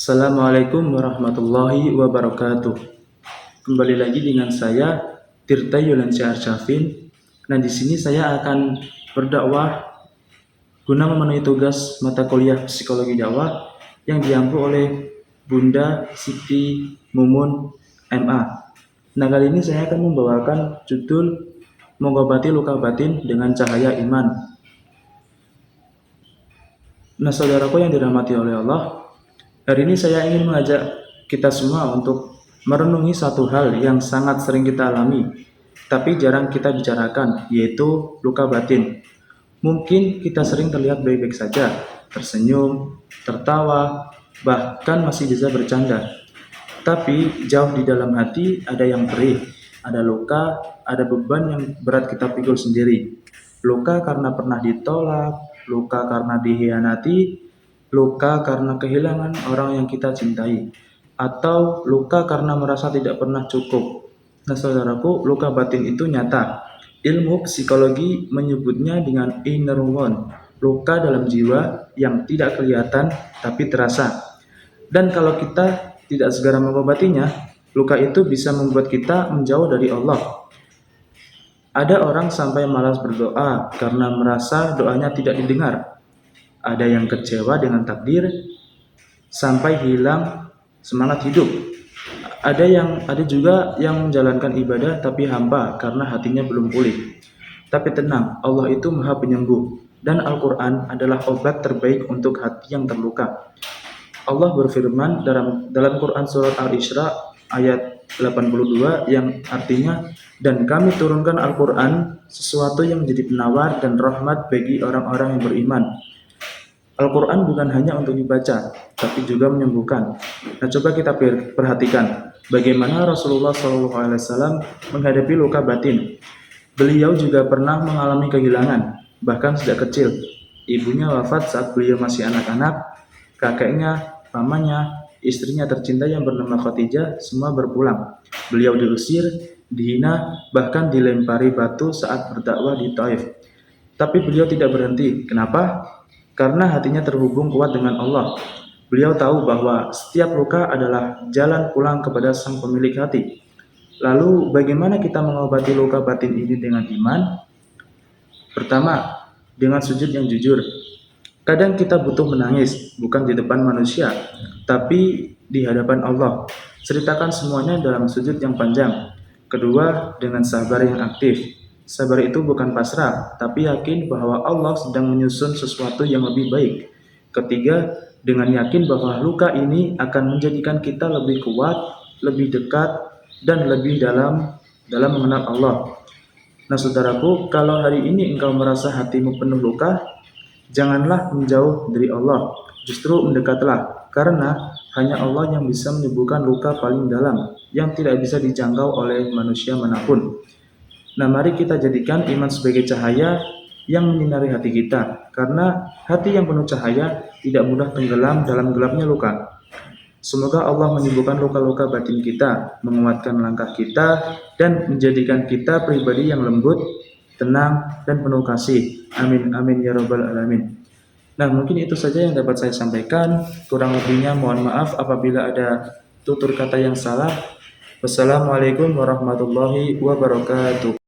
Assalamualaikum warahmatullahi wabarakatuh. Kembali lagi dengan saya Tirta Yulansyah Arsyafin. Nah, di sini saya akan berdakwah guna memenuhi tugas mata kuliah psikologi dakwah yang diampu oleh Bunda Siti Mumun MA. Nah, kali ini saya akan membawakan judul Mengobati Luka Batin dengan Cahaya Iman. Nah, saudaraku yang dirahmati oleh Allah, hari ini saya ingin mengajak kita semua untuk merenungi satu hal yang sangat sering kita alami, tapi jarang kita bicarakan, yaitu luka batin. Mungkin kita sering terlihat baik-baik saja, tersenyum, tertawa, bahkan masih bisa bercanda. Tapi jauh di dalam hati ada yang perih, ada luka, ada beban yang berat kita pikul sendiri. Luka karena pernah ditolak, luka karena dikhianati, luka karena kehilangan orang yang kita cintai, atau luka karena merasa tidak pernah cukup. Nah, saudaraku, luka batin itu nyata. Ilmu psikologi menyebutnya dengan inner wound, luka dalam jiwa yang tidak kelihatan tapi terasa. Dan kalau kita tidak segera mengobatinya, luka itu bisa membuat kita menjauh dari Allah. Ada orang sampai malas berdoa karena merasa doanya tidak didengar. Ada yang kecewa dengan takdir sampai hilang semangat hidup. Ada juga yang menjalankan ibadah tapi hampa karena hatinya belum pulih. Tapi tenang, Allah itu Maha Penyembuh dan Al-Qur'an adalah obat terbaik untuk hati yang terluka. Allah berfirman dalam Quran surat Al-Isra ayat 82 yang artinya, dan kami turunkan Al-Quran sesuatu yang menjadi penawar dan rahmat bagi orang-orang yang beriman. Al-Quran bukan hanya untuk dibaca, tapi juga menyembuhkan. Nah, coba kita perhatikan bagaimana Rasulullah SAW menghadapi luka batin. Beliau juga pernah mengalami kehilangan, bahkan sejak kecil. Ibunya wafat saat beliau masih anak-anak, kakeknya, pamannya, istrinya tercinta yang bernama Khadijah semua berpulang. Beliau diusir, dihina, bahkan dilempari batu saat berdakwah di Taif. Tapi beliau tidak berhenti. Kenapa? Karena hatinya terhubung kuat dengan Allah. Beliau tahu bahwa setiap luka adalah jalan pulang kepada Sang Pemilik hati. Lalu bagaimana kita mengobati luka batin ini dengan iman? Pertama, dengan sujud yang jujur. Kadang kita butuh menangis, bukan di depan manusia, tapi di hadapan Allah. Ceritakan semuanya dalam sujud yang panjang. Kedua, dengan sabar yang aktif. Sabar itu bukan pasrah, tapi yakin bahwa Allah sedang menyusun sesuatu yang lebih baik. Ketiga, dengan yakin bahwa luka ini akan menjadikan kita lebih kuat, lebih dekat, dan lebih dalam mengenal Allah. Nah, saudaraku, kalau hari ini engkau merasa hatimu penuh luka, janganlah menjauh dari Allah, justru mendekatlah, karena hanya Allah yang bisa menyembuhkan luka paling dalam yang tidak bisa dijangkau oleh manusia manapun. Nah, mari kita jadikan iman sebagai cahaya yang menyinari hati kita, karena hati yang penuh cahaya tidak mudah tenggelam dalam gelapnya luka. Semoga Allah menyembuhkan luka-luka batin kita, menguatkan langkah kita, dan menjadikan kita pribadi yang lembut, tenang, dan penuh kasih. Amin, amin, ya rabbal alamin. Nah, mungkin itu saja yang dapat saya sampaikan. Kurang lebihnya mohon maaf apabila ada tutur kata yang salah. Wassalamualaikum warahmatullahi wabarakatuh.